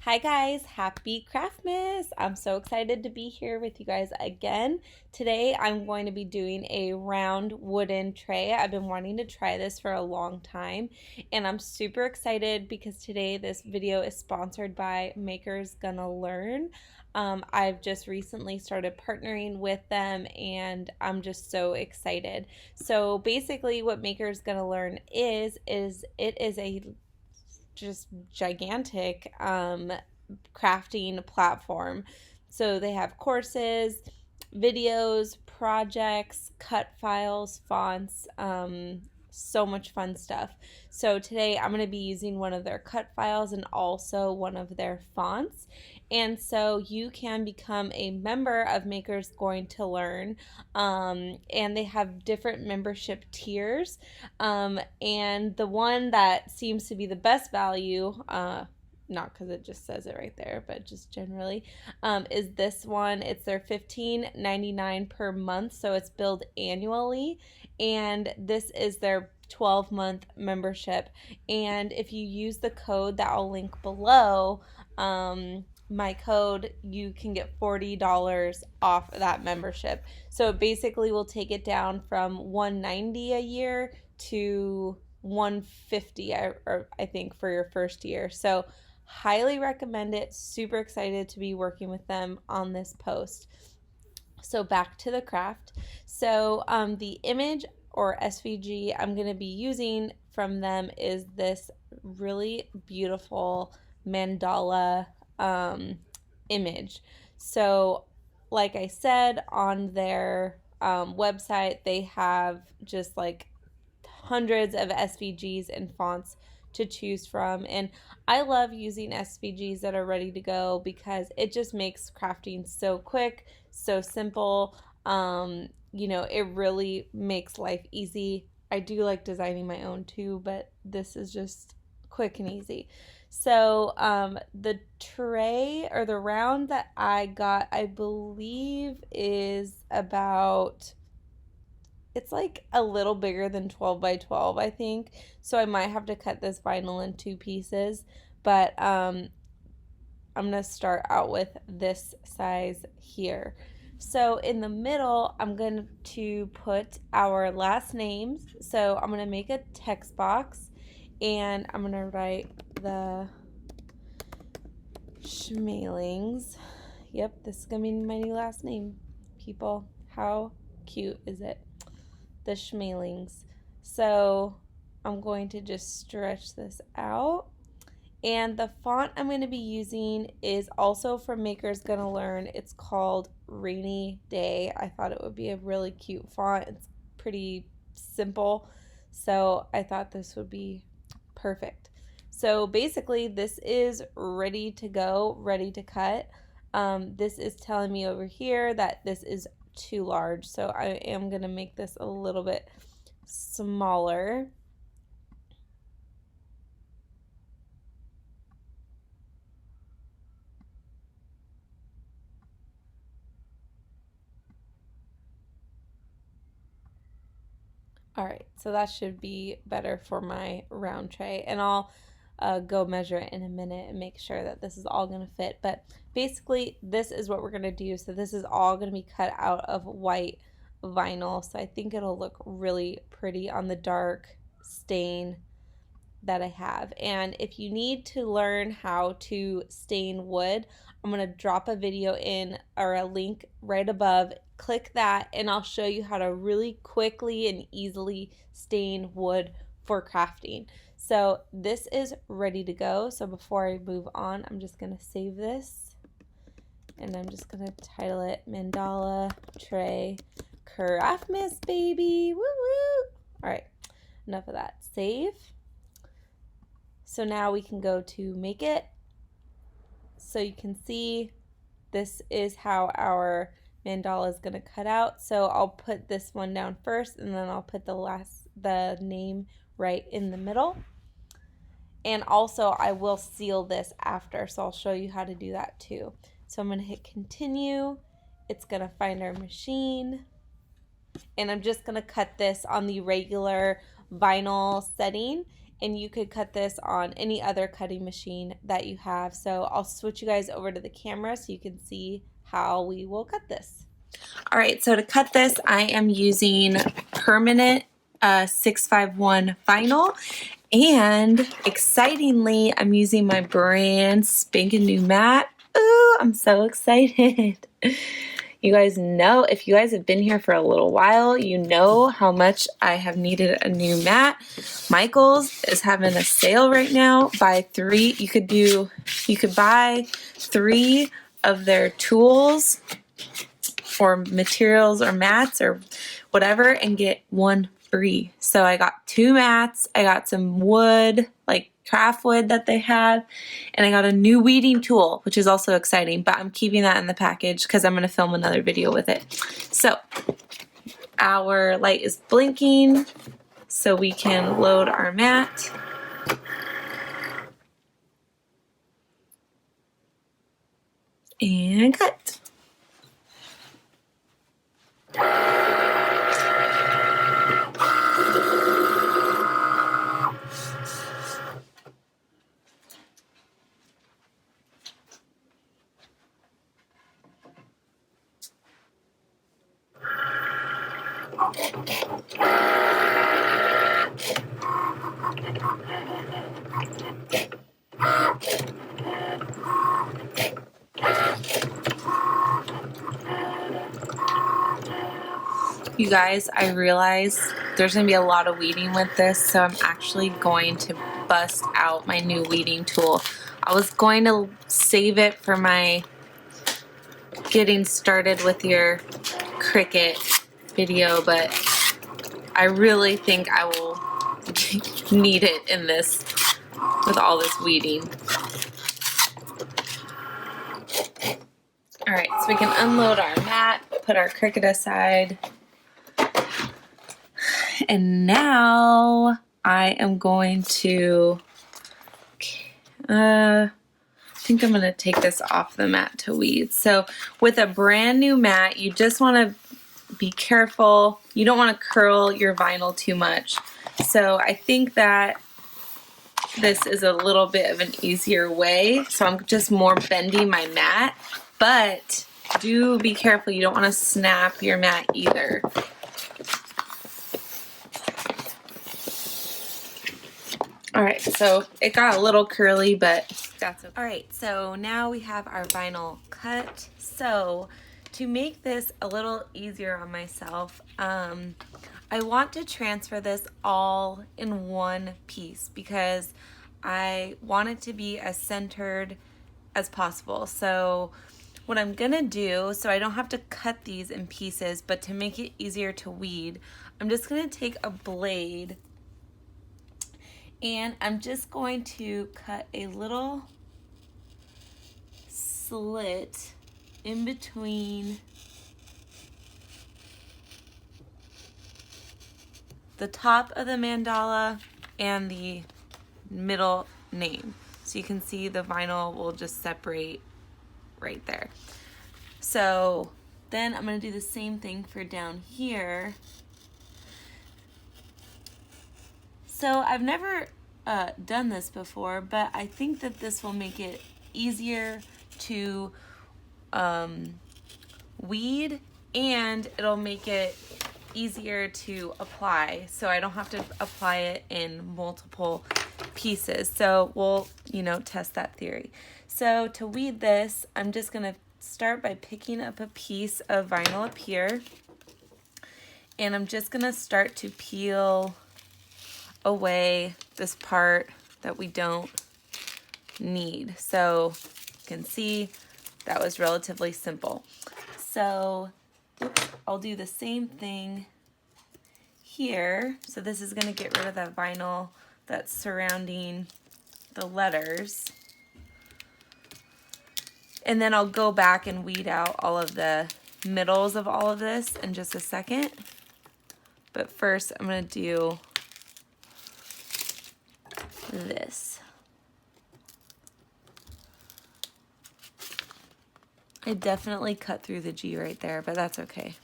Hi guys, happy Craftmas! I'm so excited to be here with you guys again. Today I'm going to be doing a round wooden tray. I've been wanting to try this for a long time and I'm super excited because today this video is sponsored by Makers Gonna Learn. I've just recently started partnering with them and I'm just so excited. So basically what Makers Gonna Learn is it is a just gigantic crafting platform. So they have courses, videos, projects, cut files, fonts, so much fun stuff. So today I'm going to be using one of their cut files and also one of their fonts. And so you can become a member of Makers Going to Learn. And they have different membership tiers. And the one that seems to be the best value, not because it just says it right there, but just generally, is this one. It's their $15.99 per month, so it's billed annually, and this is their 12-month membership. And if you use the code that I'll link below, my code, you can get $40 off that membership. So it basically will take it down from $190 a year to $150, I think, for your first year. So highly recommend it. Super excited to be working with them on this post. So back to the craft. So the image or SVG I'm going to be using from them is this really beautiful mandala image. So like I said, on their website they have just like hundreds of SVGs and fonts to choose from, and I love using SVGs that are ready to go because it just makes crafting so quick, so simple. It really makes life easy. I do like designing my own too, but this is just quick and easy. So the tray or the round that I got, I believe is about, it's like a little bigger than 12 by 12, I think. So I might have to cut this vinyl in two pieces, but I'm going to start out with this size here. So in the middle, I'm going to put our last names. So I'm going to make a text box and I'm going to write the Schmalings. Yep, this is going to be my new last name, people. How cute is it? The Schmalings. So I'm going to just stretch this out. And the font I'm going to be using is also from Makers Gonna Learn. It's called Rainy Day. I thought it would be a really cute font. It's pretty simple, so I thought this would be perfect. So basically this is ready to go, ready to cut. This is telling me over here that this is too large, so I am going to make this a little bit smaller. All right, so that should be better for my round tray, and I'll go measure it in a minute and make sure that this is all going to fit. But basically this is what we're going to do. So this is all going to be cut out of white vinyl, so I think it'll look really pretty on the dark stain that I have. And if you need to learn how to stain wood, I'm going to drop a video in or a link right above. Click that and I'll show you how to really quickly and easily stain wood for crafting. So this is ready to go. So before I move on, I'm just going to save this and I'm just going to title it Mandala Tray Craftmas, baby. Woo woo. All right, enough of that. Save. So now we can go to make it. So you can see this is how our mandala is going to cut out. So I'll put this one down first and then I'll put the name right in the middle. And also I will seal this after, so I'll show you how to do that too. So I'm going to hit continue. It's going to find our machine. And I'm just going to cut this on the regular vinyl setting. and you could cut this on any other cutting machine that you have. So I'll switch you guys over to the camera so you can see how we will cut this. All right, so to cut this, I am using permanent 651 vinyl, and excitingly, I'm using my brand spanking new mat. Ooh, I'm so excited. You guys know, if you guys have been here for a little while, you know how much I have needed a new mat. Michael's is having a sale right now. Buy 3. You could buy 3 of their tools or materials or mats or whatever and get 1 free. So I got 2 mats, I got some wood, like craft wood that they have, and I got a new weeding tool, which is also exciting, but I'm keeping that in the package because I'm going to film another video with it. So our light is blinking so we can load our mat. And cut. You guys, I realize there's going to be a lot of weeding with this, so I'm actually going to bust out my new weeding tool. I was going to save it for my getting started with your Cricut video, but I really think I will need it in this with all this weeding. Alright, so we can unload our mat, put our Cricut aside. And now I am going to, I think I'm going to take this off the mat to weed. So with a brand new mat, you just want to be careful. You don't want to curl your vinyl too much. So I think that this is a little bit of an easier way. So I'm just more bending my mat, but do be careful. You don't want to snap your mat either. Alright, so it got a little curly, but that's okay. Alright, so now we have our vinyl cut. So to make this a little easier on myself, I want to transfer this all in one piece because I want it to be as centered as possible. So what I'm gonna do, so I don't have to cut these in pieces, but to make it easier to weed, I'm just gonna take a blade and I'm just going to cut a little slit in between the top of the mandala and the middle name. So you can see the vinyl will just separate right there. So then I'm going to do the same thing for down here. So I've never done this before, but I think that this will make it easier to weed, and it'll make it easier to apply, so I don't have to apply it in multiple pieces. So we'll, test that theory. So to weed this, I'm just gonna start by picking up a piece of vinyl up here, and I'm just gonna start to peel away this part that we don't need. So you can see that was relatively simple. So I'll do the same thing here. So this is going to get rid of that vinyl that's surrounding the letters. And then I'll go back and weed out all of the middles of all of this in just a second. But first I'm going to do this. I definitely cut through the G right there, but that's okay.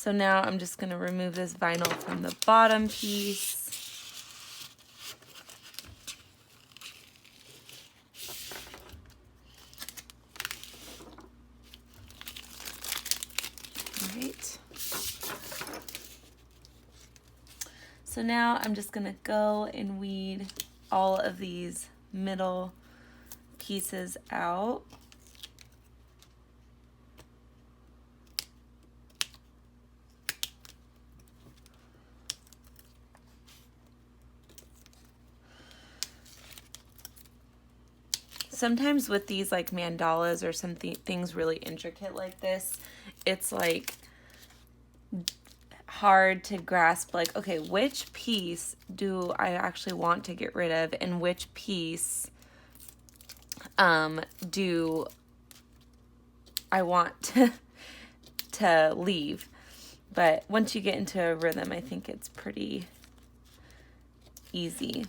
So now I'm just going to remove this vinyl from the bottom piece. All right. So now I'm just going to go and weed all of these middle pieces out. Sometimes with these like mandalas or something things really intricate like this, it's like hard to grasp, like, okay, which piece do I actually want to get rid of and which piece do I want to leave. But once you get into a rhythm, I think it's pretty easy.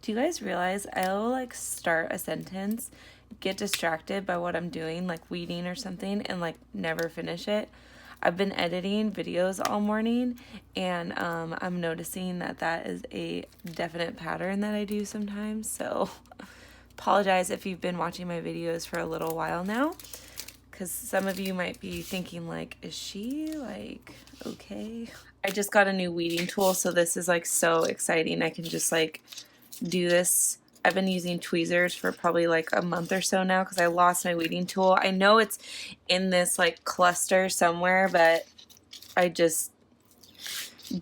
Do you guys realize I'll like start a sentence, get distracted by what I'm doing, like weeding or something, and like never finish it? I've been editing videos all morning, and I'm noticing that that is a definite pattern that I do sometimes. So apologize if you've been watching my videos for a little while now, because some of you might be thinking like, is she like okay? I just got a new weeding tool, so this is like so exciting. I can just like do this. I've been using tweezers for probably like a month or so now because I lost my weeding tool. I know it's in this like cluster somewhere, but I just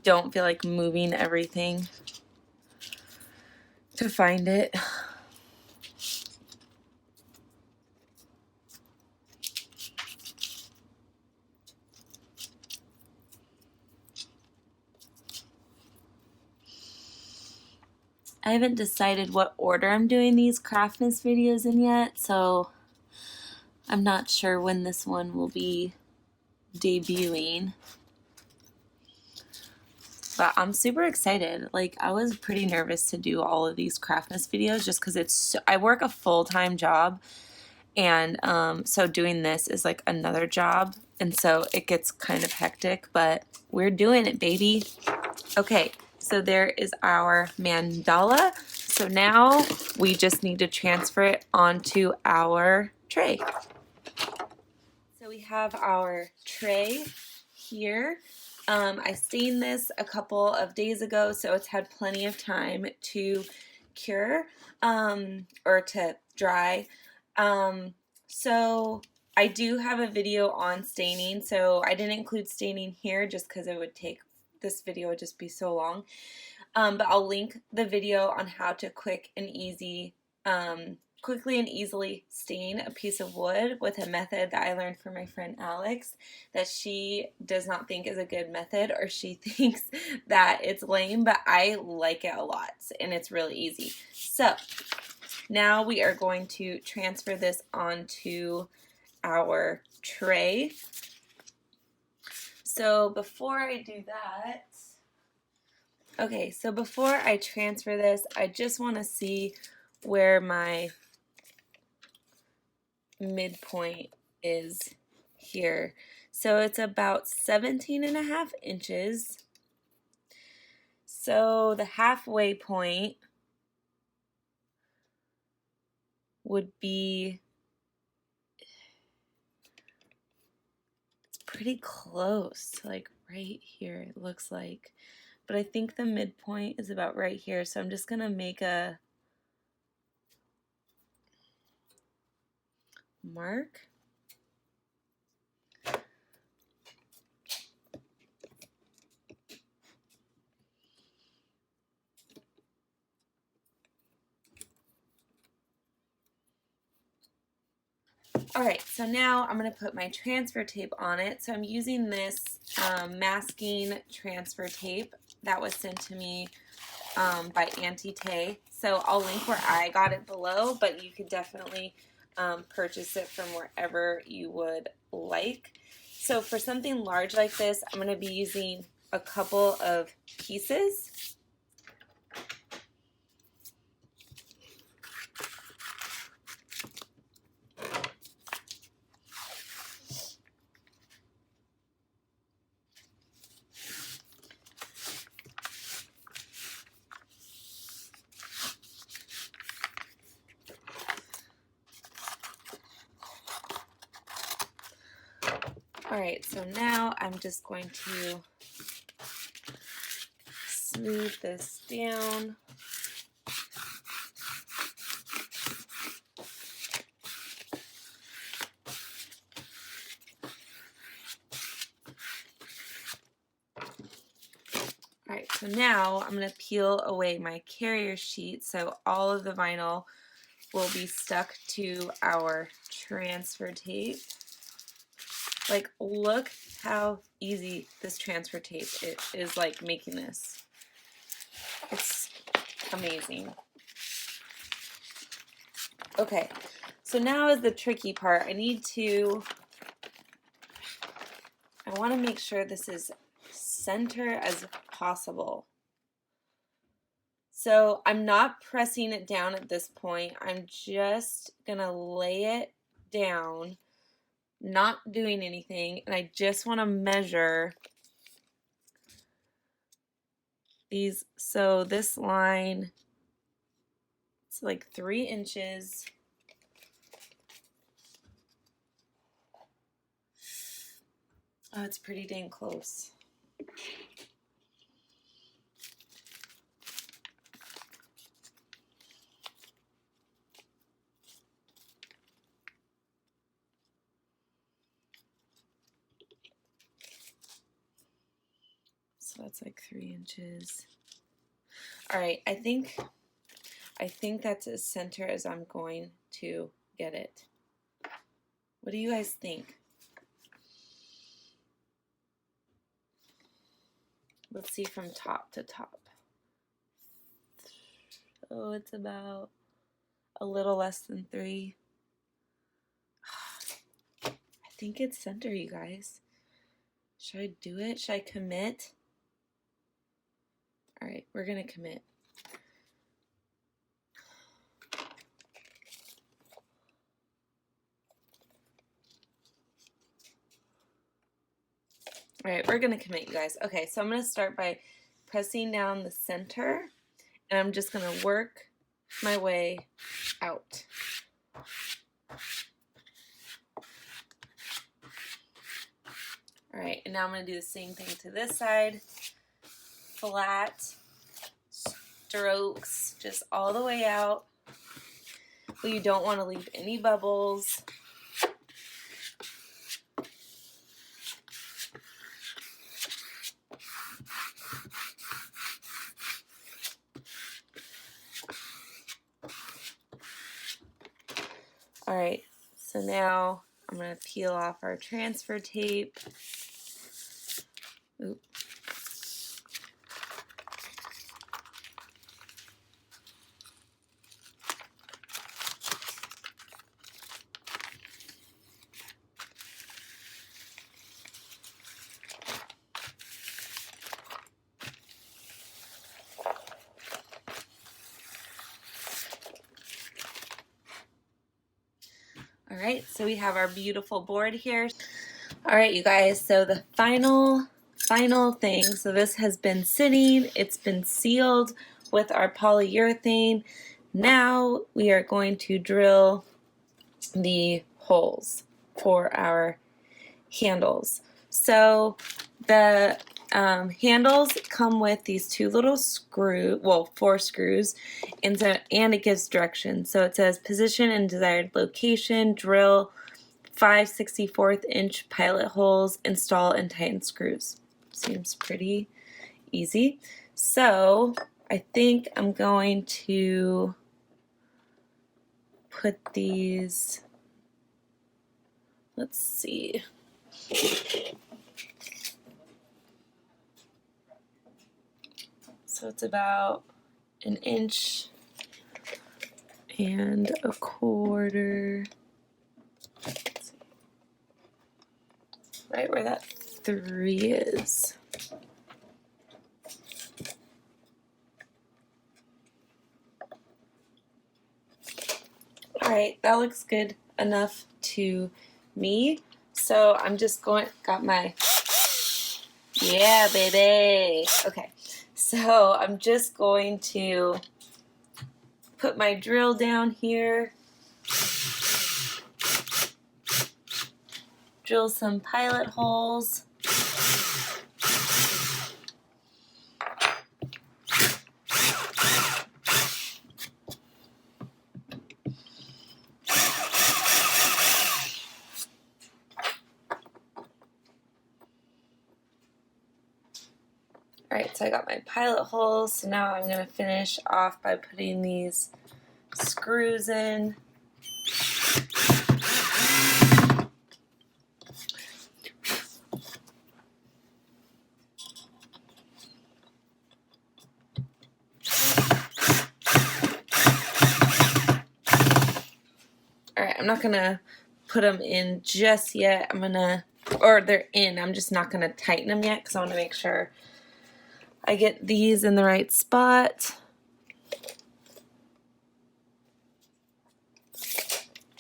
don't feel like moving everything to find it. I haven't decided what order I'm doing these Craftmas videos in yet, so I'm not sure when this one will be debuting. But I'm super excited. Like, I was pretty nervous to do all of these Craftmas videos just because it's, I work a full-time job, and so doing this is like another job, and so it gets kind of hectic, but we're doing it, baby. Okay, so there is our mandala. So now we just need to transfer it onto our tray. So we have our tray here. I stained this a couple of days ago, so it's had plenty of time to cure or to dry. So I do have a video on staining, so I didn't include staining here just because it would take, this video would just be so long. But I'll link the video on how to quickly and easily stain a piece of wood with a method that I learned from my friend Alex that she does not think is a good method, or she thinks that it's lame, but I like it a lot and it's really easy. So now we are going to transfer this onto our tray. So before I do that, okay, so before I transfer this, I just want to see where my midpoint is here. So it's about 17.5 inches. So the halfway point would be, it's pretty close, like right here it looks like. But I think the midpoint is about right here, so I'm just gonna make a mark. Alright, so now I'm going to put my transfer tape on it. So I'm using this masking transfer tape that was sent to me by Auntie Tay. So I'll link where I got it below, but you could definitely purchase it from wherever you would like. So for something large like this, I'm going to be using a couple of pieces. Alright, so now I'm just going to smooth this down. Alright, so now I'm going to peel away my carrier sheet so all of the vinyl will be stuck to our transfer tape. Like, look how easy this transfer tape is, like making this. It's amazing. Okay, so now is the tricky part. I want to make sure this is center as possible. So I'm not pressing it down at this point. I'm just gonna lay it down, not doing anything, and I just want to measure these. So this line, it's like 3 inches. Oh, it's pretty dang close. So that's like 3 inches. All right, I think that's as center as I'm going to get it. What do you guys think? Let's see from top to top. Oh, it's about a little less than 3. I think it's center, you guys. Should I do it? Should I commit? All right, we're gonna commit. All right, we're gonna commit, you guys. Okay, so I'm gonna start by pressing down the center, and I'm just gonna work my way out. All right, and now I'm gonna do the same thing to this side. Flat strokes, just all the way out. Well, you don't want to leave any bubbles. All right, so now I'm going to peel off our transfer tape. Oop. All right, so we have our beautiful board here. All right, you guys, so the final thing, so this has been sitting, it's been sealed with our polyurethane. Now we are going to drill the holes for our handles. So the handles come with these 2 little well, 4 screws, and it gives directions. So it says position and desired location, drill 5/64 inch pilot holes, install and tighten screws. Seems pretty easy. So I think I'm going to put these, let's see. So it's about 1.25 inches. Right where that 3 is. Alright, that looks good enough to me. So I'm just got my, yeah baby. Okay, so I'm just going to put my drill down here. drill some pilot holes. Alright, so I got my pilot holes, so now I'm going to finish off by putting these screws in. Alright, I'm not going to put them in just yet. They're in. I'm just not going to tighten them yet because I want to make sure I get these in the right spot.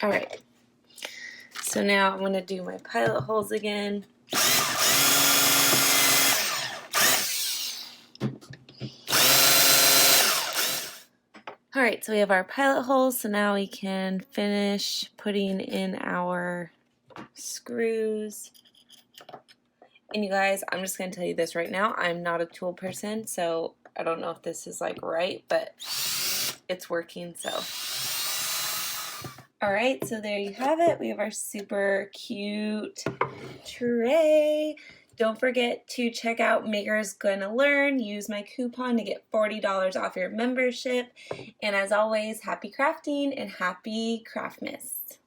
Alright, so now I'm going to do my pilot holes again. Alright, so we have our pilot holes, so now we can finish putting in our screws. And you guys, I'm just going to tell you this right now. I'm not a tool person, so I don't know if this is like right, but it's working, so. Alright, so there you have it. We have our super cute tray. Don't forget to check out Maker's Gonna Learn. Use my coupon to get $40 off your membership. And as always, happy crafting and happy Craftmas.